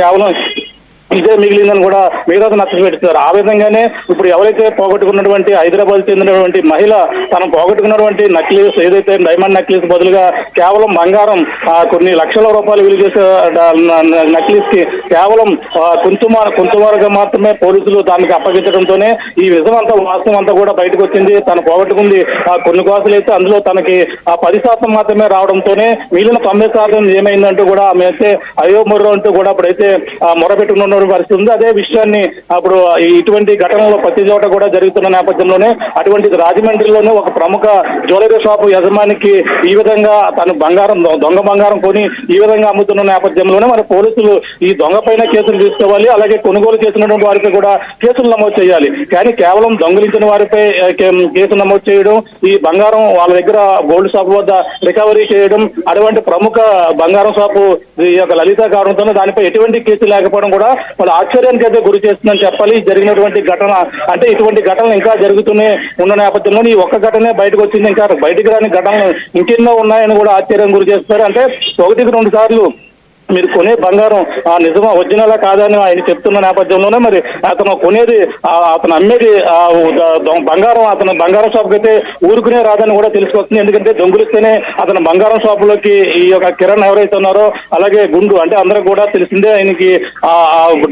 కేవలం ఇదే మిగిలిందని కూడా మిగతా నచ్చ పెడుతున్నారు. ఆ విధంగానే ఇప్పుడు ఎవరైతే పోగొట్టుకున్నటువంటి హైదరాబాద్ చెందినటువంటి మహిళ తను పోగొట్టుకున్నటువంటి నక్లీస్ ఏదైతే డైమండ్ నక్లీస్ బదులుగా కేవలం బంగారం కొన్ని లక్షల రూపాయలు విలువ చేసే నక్లీస్ కి కేవలం కొంతవరకు మాత్రమే పోలీసులు దానికి అప్పగించడంతోనే ఈ నిజం అంతా వాస్తవం అంతా కూడా బయటకు వచ్చింది. తను పోగొట్టుకుంది కొన్ని కోసలు అయితే అందులో తనకి 10% మాత్రమే రావడంతోనే మిగిలిన 90% ఏమైందంటూ కూడా ఆమె అయితే అయ్యో మొర్రో అంటూ కూడా అప్పుడైతే మొరపెట్టుకున్న పరిస్థితి ఉంది. అదే విషయాన్ని అప్పుడు ఇటువంటి ఘటనలో ప్రతి చోట కూడా జరుగుతున్న నేపథ్యంలోనే అటువంటిది రాజమండ్రిలోనే ఒక ప్రముఖ జ్యువెలరీ షాపు యజమానికి ఈ విధంగా తను దొంగ బంగారం కొని ఈ విధంగా అమ్ముతున్న నేపథ్యంలోనే మరి పోలీసులు ఈ దొంగ పైన కేసులు తీసుకోవాలి, అలాగే కొనుగోలు చేసినటువంటి వారిపై కూడా కేసులు నమోదు చేయాలి. కానీ కేవలం దొంగిలించిన వారిపై కేసు నమోదు చేయడం, ఈ బంగారం వాళ్ళ దగ్గర గోల్డ్ షాప్ వద్ద రికవరీ చేయడం, అటువంటి ప్రముఖ బంగారం షాపు ఈ యొక్క లలిత కావడంతో దానిపై ఎటువంటి కేసు లేకపోవడం కూడా వాళ్ళు ఆశ్చర్యానికి అయితే గురి చేస్తుందని చెప్పాలి. జరిగినటువంటి ఘటన అంటే ఇటువంటి ఘటనలు ఇంకా జరుగుతూనే ఉన్న నేపథ్యంలో ఈ ఒక్క ఘటనే బయటకు వచ్చింది, ఇంకా బయటికి రాని ఘటనలు ఇంకెన్నో ఉన్నాయని కూడా ఆశ్చర్యం గురి చేస్తున్నారు. అంటే 1-2 సార్లు మీరు కొనే బంగారం నిజమా ఒరిజినలా కాదని ఆయన చెప్తున్న నేపథ్యంలోనే మరి అతను కొనేది అతను అమ్మేది బంగారం అతను బంగారం షాప్కి అయితే ఊరుకునే రాదని కూడా తెలిసిపోతుంది. ఎందుకంటే దొంగిలిస్తేనే అతను బంగారం షాపులోకి ఈ యొక్క కిరణ్ ఎవరైతే ఉన్నారో అలాగే గుండు అంటే అందరూ కూడా తెలిసిందే ఆయనకి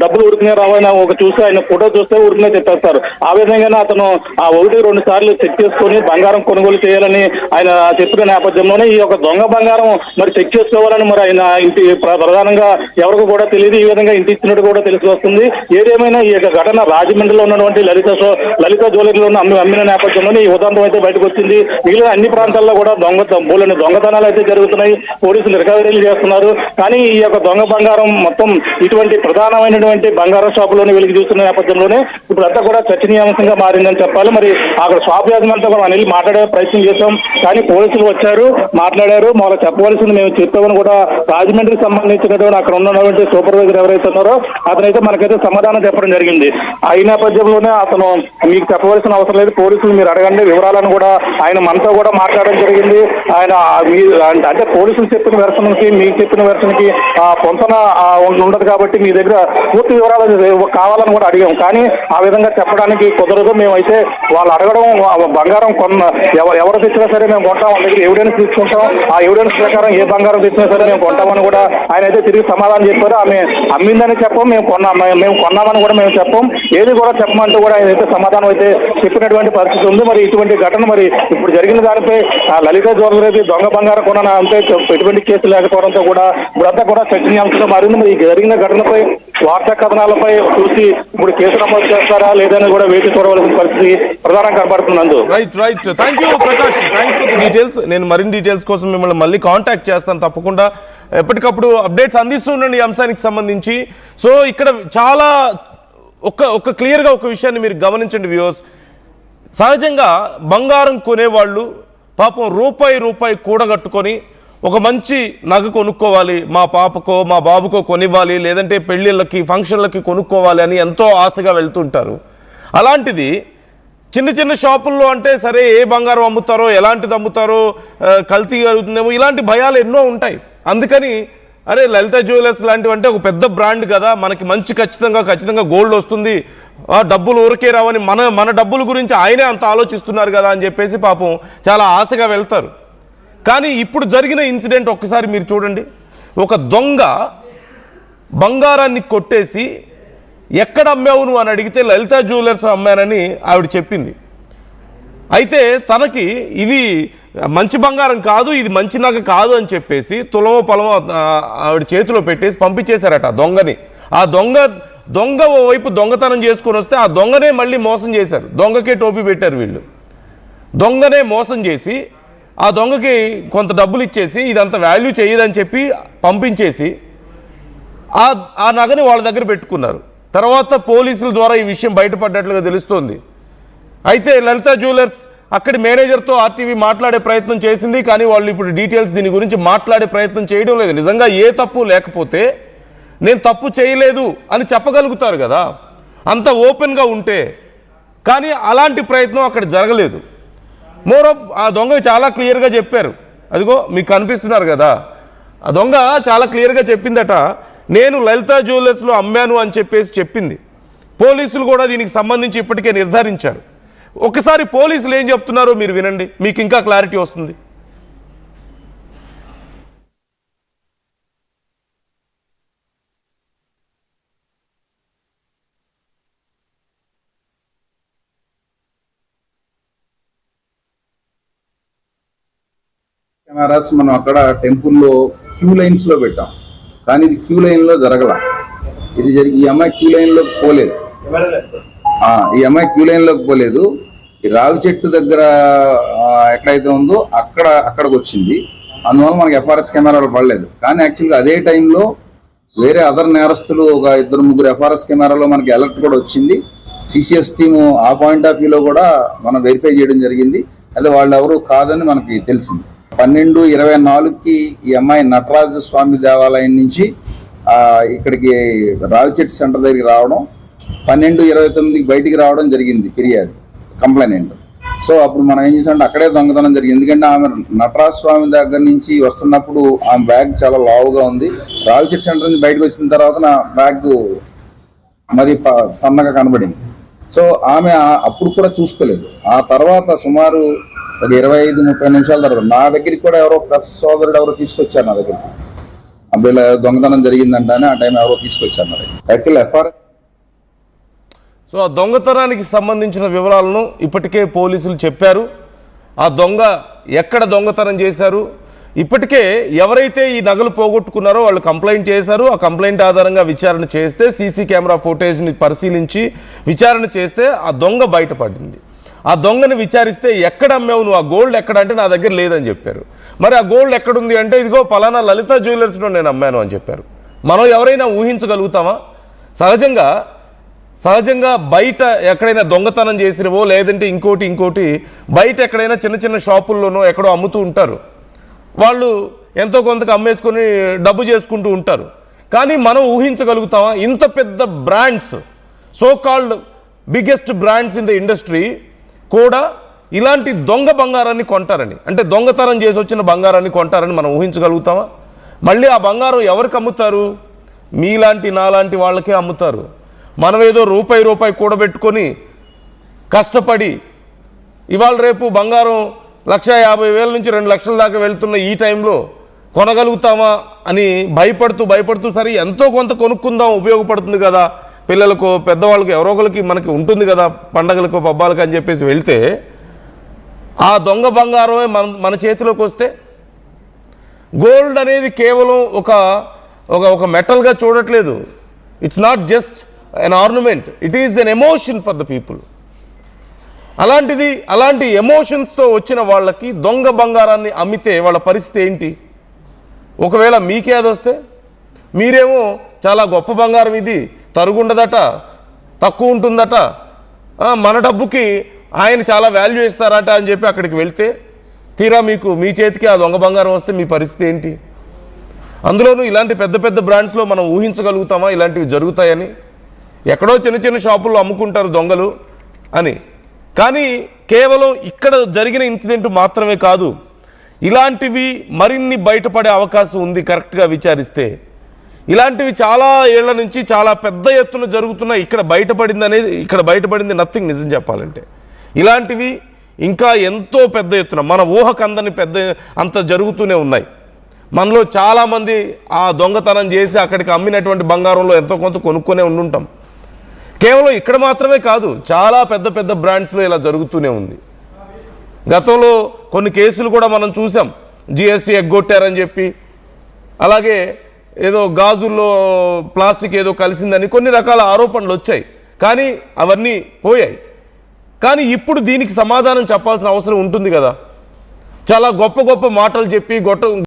డబ్బులు ఊరుకునే రావని ఒక చూస్తే ఆయన ఫోటో చూస్తే ఊరుకునే చెప్పేస్తారు. ఆ విధంగానే అతను 1-2 సార్లు చెక్ చేసుకొని బంగారం కొనుగోలు చేయాలని ఆయన చెప్పిన నేపథ్యంలోనే ఈ యొక్క దొంగ బంగారం మరి చెక్ చేసుకోవాలని మరి ఆయన ఇంటి ప్రధానంగా ఎవరికి కూడా తెలియదు. ఈ విధంగా ఇంటి ఇచ్చినట్టు కూడా తెలిసి వస్తుంది. ఏదేమైనా ఈ యొక్క ఘటన రాజమండ్రిలో ఉన్నటువంటి లలిత జ్యువెలరీలో అమ్మిన నేపథ్యంలోనే ఈ ఉదంతం అయితే బయటకు వచ్చింది. మిగిలిన అన్ని ప్రాంతాల్లో కూడా దొంగతనాలు అయితే జరుగుతున్నాయి, పోలీసులు రికవరీలు చేస్తున్నారు. కానీ ఈ యొక్క దొంగ బంగారం మొత్తం ఇటువంటి ప్రధానమైనటువంటి బంగారం షాపులోనే వెలికి చూస్తున్న నేపథ్యంలోనే ఇప్పుడంతా కూడా చర్చనీయాంశంగా మారిందని చెప్పాలి. మరి అక్కడ షాప్ యాజమాన్యంతో కూడా వెళ్ళి మాట్లాడే ప్రయత్నం చేశాం, కానీ పోలీసులు వచ్చారు, మాట్లాడారు. మాకు చెప్పవలసింది మేము చెప్పామని కూడా రాజమండ్రికి సంబంధించినటువంటి అక్కడ ఉన్నటువంటి సూపర్వైజర్ ఎవరైతే ఉన్నారో అతనైతే మనకైతే సమాధానం చెప్పడం జరిగింది. ఈ నేపథ్యంలోనే అతను మీకు చెప్పవలసిన అవసరం లేదు, పోలీసులు మీరు అడగండి వివరాలను కూడా ఆయన మనతో కూడా మాట్లాడడం జరిగింది. ఆయన అంటే పోలీసులు చెప్పిన వెర్షన్కి మీకు చెప్పిన వెర్షన్కి పొంతన ఉండదు కాబట్టి మీ దగ్గర పూర్తి వివరాలు కావాలని కూడా అడిగాం. కానీ ఆ విధంగా చెప్పడానికి కుదరదు. మేమైతే వాళ్ళు అడగడం బంగారం ఎవరు తెచ్చినా సరే మేము కొంటాం, వాళ్ళ దగ్గర ఎవిడెన్స్ తీసుకుంటాం, ఆ ఎవిడెన్స్ ప్రకారం ఏ బంగారం తెచ్చినా సరే మేము కొంటామని కూడా ఆయన అయితే తిరిగి సమాధానం చెప్పారు. ఆమె అమ్మిందని చెప్పం, మేము కొన్నామని కూడా మేము చెప్పం, ఏది కూడా చెప్పమంటూ కూడా ఆయన అయితే సమాధానం అయితే చెప్పినటువంటి పరిస్థితి ఉంది. మరి ఇటువంటి ఘటన మరి ఇప్పుడు జరిగిన దానిపై లలిత జ్యువెలరీ దొంగ బంగారం కొన అంటే ఎటువంటి కేసు లేకపోవడంతో కూడా ఇప్పుడంతా కూడా చర్చనీయాంశంగా మారింది. మరి జరిగిన ఘటనపై వార్తా కథనాలపై చూసి ఇప్పుడు కేసు నమోదు చేస్తారా లేదని కూడా వేచి చూడవలసిన పరిస్థితి ప్రధానంగా కనబడుతున్నందు. Right thank you Prakash, thanks for the details. నేను మరిన్ని డీటెయిల్స్ కోసం మిమ్మల్ని మళ్ళీ కాంటాక్ట్ చేస్తాను తప్పకుండా. ఎప్పటికప్పుడు అప్డేట్స్ అందిస్తూ ఉండండి ఈ అంశానికి సంబంధించి. సో ఇక్కడ చాలా ఒక క్లియర్గా ఒక విషయాన్ని మీరు గమనించండి వ్యూవర్స్. సహజంగా బంగారం కొనేవాళ్ళు పాపం రూపాయి కూడగట్టుకొని ఒక మంచి నగ కొనుక్కోవాలి, మా పాపకో మా బాబుకో కొనివ్వాలి, లేదంటే పెళ్ళిళ్ళకి ఫంక్షన్లకి కొనుక్కోవాలి అని ఎంతో ఆశగా వెళ్తుంటారు. అలాంటిది చిన్న షాపుల్లో అంటే సరే ఏ బంగారం అమ్ముతారో ఎలాంటిది అమ్ముతారో కల్తీ జరుగుతుందేమో ఇలాంటి భయాలు ఎన్నో ఉంటాయి. అందుకని అరే లలిత జ్యువెలర్స్ లాంటివి అంటే ఒక పెద్ద బ్రాండ్ కదా, మనకి మంచి ఖచ్చితంగా గోల్డ్ వస్తుంది, డబ్బులు ఊరికే రావని మన డబ్బుల గురించి ఆయనే అంత ఆలోచిస్తున్నారు కదా అని చెప్పేసి పాపం చాలా ఆశగా వెళ్తారు. కానీ ఇప్పుడు జరిగిన ఇన్సిడెంట్ ఒక్కసారి మీరు చూడండి. ఒక దొంగ బంగారాన్ని కొట్టేసి ఎక్కడ అమ్మావు నువ్వు అని అడిగితే లలిత జ్యువెలర్స్ అమ్మానని ఆవిడ చెప్పింది. అయితే తనకి ఇది మంచి బంగారం కాదు, ఇది మంచి నగ కాదు అని చెప్పేసి తులమో పొలమో ఆవిడ చేతిలో పెట్టేసి పంపించేశారట దొంగని. ఆ దొంగ ఓవైపు దొంగతనం చేసుకొని వస్తే ఆ దొంగనే మళ్ళీ మోసం చేశారు, దొంగకే టోపీ పెట్టారు వీళ్ళు. దొంగనే మోసం చేసి ఆ దొంగకి కొంత డబ్బులు ఇచ్చేసి ఇదంతా వాల్యూ చేయదని చెప్పి పంపించేసి ఆ నగని వాళ్ళ దగ్గర పెట్టుకున్నారు. తర్వాత పోలీసుల ద్వారా ఈ విషయం బయటపడ్డట్లుగా తెలుస్తోంది. అయితే లలిత జ్యువెలర్స్ అక్కడి మేనేజర్తో ఆర్టీవీ మాట్లాడే ప్రయత్నం చేసింది, కానీ వాళ్ళు ఇప్పుడు డీటెయిల్స్ దీని గురించి మాట్లాడే ప్రయత్నం చేయడం లేదు. నిజంగా ఏ తప్పు లేకపోతే నేను తప్పు చేయలేదు అని చెప్పగలుగుతారు కదా, అంత ఓపెన్గా ఉంటే. కానీ అలాంటి ప్రయత్నం అక్కడ జరగలేదు. మోర్ ఆఫ్ ఆ దొంగ చాలా క్లియర్గా చెప్పారు, అదిగో మీకు కనిపిస్తున్నారు కదా, ఆ దొంగ చాలా క్లియర్గా చెప్పిందట, నేను లలిత జ్యువెలర్స్లో అమ్మాను అని చెప్పేసి చెప్పింది. పోలీసులు కూడా దీనికి సంబంధించి ఇప్పటికే నిర్ధారించారు. ఒకసారి పోలీసులు ఏం చెప్తున్నారో మీరు వినండి, మీకు ఇంకా క్లారిటీ వస్తుంది. కెమెరాస్ మనం అక్కడ టెంపుల్లో క్యూ లైన్స్ లో పెట్టాం, కానీ ఇది క్యూ లైన్ లో జరగల. ఇది ఈ అమ్మాయి క్యూ లైన్ లోకి పోలేదు. ఈ అమ్మాయి క్యూ లైన్ లోకి పోలేదు. ఈ రావి చెట్టు దగ్గర ఎక్కడైతే ఉందో అక్కడికి వచ్చింది. అందువల్ల మనకి ఎఫ్ఆర్ఎస్ కెమెరాలు పడలేదు. కానీ యాక్చువల్గా అదే టైంలో వేరే అదర్ నేరస్తులు ఒక 2-3 ఎఫ్ఆర్ఎస్ కెమెరాలో మనకి అలర్ట్ కూడా వచ్చింది. సిసిఎస్ టీము ఆ పాయింట్ ఆఫ్ వ్యూలో కూడా మనం వెరిఫై చేయడం జరిగింది. అదే వాళ్ళు ఎవరు కాదని మనకి తెలిసింది. 12:24కి ఈ అమ్మాయి నటరాజ స్వామి దేవాలయం నుంచి ఇక్కడికి రావిచెట్టు సెంటర్ దగ్గరికి రావడం, 12:29కి బయటికి రావడం జరిగింది ఫిర్యాదు కంప్లైంట్. సో అప్పుడు మనం ఏం చేసామంటే అక్కడే దొంగతనం జరిగింది. ఎందుకంటే ఆమె నటరాజ స్వామి దగ్గర నుంచి వస్తున్నప్పుడు ఆమె బ్యాగ్ చాలా లావుగా ఉంది. రావిచెట్టు సెంటర్ నుంచి బయటకు వచ్చిన తర్వాత నా బ్యాగ్ మరి సన్నగా కనబడింది. సో ఆమె అప్పుడు కూడా చూసుకోలేదు. ఆ తర్వాత సుమారు ఒక 25-30 నిమిషాల తర్వాత నా దగ్గరికి కూడా ఎవరో ప్రెస్ సోదరుడు ఎవరో తీసుకొచ్చారు నా దగ్గరికి. అబ్బాయిలో దొంగతనం జరిగిందంటే ఆ టైం ఎవరో తీసుకొచ్చారు నా దగ్గర. Actual FRS. సో ఆ దొంగతనానికి సంబంధించిన వివరాలను ఇప్పటికే పోలీసులు చెప్పారు. ఆ దొంగ ఎక్కడ దొంగతనం చేశారు, ఇప్పటికే ఎవరైతే ఈ నగలు పోగొట్టుకున్నారో వాళ్ళు కంప్లైంట్ చేశారు. ఆ కంప్లైంట్ ఆధారంగా విచారణ చేస్తే, సీసీ కెమెరా ఫుటేజ్ని పరిశీలించి విచారణ చేస్తే ఆ దొంగ బయటపడింది. ఆ దొంగని విచారిస్తే ఎక్కడ అమ్మావు నువ్వు, ఆ గోల్డ్ ఎక్కడ అంటే నా దగ్గర లేదని చెప్పారు. మరి ఆ గోల్డ్ ఎక్కడుంది అంటే ఇదిగో పలానా లలిత జ్యువెలర్స్లో నేను అమ్మాను అని చెప్పారు. మనం ఎవరైనా ఊహించగలుగుతామా? సహజంగా బయట ఎక్కడైనా దొంగతనం చేసినవో లేదంటే ఇంకోటి బయట ఎక్కడైనా చిన్న షాపుల్లోనో ఎక్కడో అమ్ముతూ ఉంటారు. వాళ్ళు ఎంతో కొంతకు అమ్మేసుకొని డబ్బు చేసుకుంటూ ఉంటారు. కానీ మనం ఊహించగలుగుతామా ఇంత పెద్ద brands, so called biggest brands in the industry కూడా ఇలాంటి దొంగ బంగారాన్ని కొంటారని, అంటే దొంగతనం చేసి వచ్చిన బంగారాన్ని కొంటారని మనం ఊహించగలుగుతామా? మళ్ళీ ఆ బంగారం ఎవరికి అమ్ముతారు? మీలాంటి నాలాంటి వాళ్ళకే అమ్ముతారు. మనం ఏదో రూపాయి కూడబెట్టుకొని కష్టపడి ఇవాళ రేపు బంగారం 1,50,000 నుంచి 2 లక్షల దాకా వెళ్తున్న ఈ టైంలో కొనగలుగుతామా అని భయపడుతూ సరే ఎంతో కొంత కొనుక్కుందాం, ఉపయోగపడుతుంది కదా పిల్లలకు పెద్దవాళ్ళకి ఎవరో ఒకరికి మనకి ఉంటుంది కదా పండగలకు పబ్బాలకు అని చెప్పేసి వెళ్తే ఆ దొంగ బంగారమే మన చేతిలోకి వస్తే, గోల్డ్ అనేది కేవలం ఒక మెటల్గా చూడట్లేదు. It's not just an ornament, it is an emotion for the people. అలాంటి ఎమోషన్స్తో వచ్చిన వాళ్ళకి దొంగ బంగారాన్ని అమ్మితే వాళ్ళ పరిస్థితి ఏంటి? ఒకవేళ మీకే అది వస్తే మీరేమో చాలా గొప్ప బంగారం, ఇది తరుగుండదట, తక్కువ ఉంటుందట, మన డబ్బుకి ఆయన చాలా వాల్యూ ఇస్తారట అని చెప్పి అక్కడికి వెళ్తే తీరా మీ చేతికి ఆ దొంగ బంగారం వస్తే మీ పరిస్థితి ఏంటి? అందులోనూ ఇలాంటి పెద్ద బ్రాండ్స్లో మనం ఊహించగలుగుతామా ఇలాంటివి జరుగుతాయని? ఎక్కడో చిన్న షాపుల్లో అమ్ముకుంటారు దొంగలు అని. కానీ కేవలం ఇక్కడ జరిగిన ఇన్సిడెంట్ మాత్రమే కాదు, ఇలాంటివి మరిన్ని బయటపడే అవకాశం ఉంది. కరెక్ట్గా విచారిస్తే ఇలాంటివి చాలా ఏళ్ల నుంచి చాలా పెద్ద ఎత్తున జరుగుతున్న ఇక్కడ బయటపడింది నథింగ్. నిజం చెప్పాలంటే ఇలాంటివి ఇంకా ఎంతో పెద్ద ఎత్తున మన ఊహకు అందని అంత జరుగుతూనే ఉన్నాయి. మనలో చాలామంది ఆ దొంగతనం చేసి అక్కడికి అమ్మినటువంటి బంగారంలో ఎంతో కొంత కొనుక్కొనే ఉండుంటాం. కేవలం ఇక్కడ మాత్రమే కాదు, చాలా పెద్ద బ్రాండ్స్లో ఇలా జరుగుతూనే ఉంది. గతంలో కొన్ని కేసులు కూడా మనం చూసాం, జిఎస్టీ ఎగ్గొట్టారని చెప్పి, అలాగే ఏదో గాజుల్లో ప్లాస్టిక్ ఏదో కలిసిందని కొన్ని రకాల ఆరోపణలు వచ్చాయి. కానీ అవన్నీ పోయాయి. కానీ ఇప్పుడు దీనికి సమాధానం చెప్పాల్సిన అవసరం ఉంటుంది కదా. చాలా గొప్ప మాటలు చెప్పి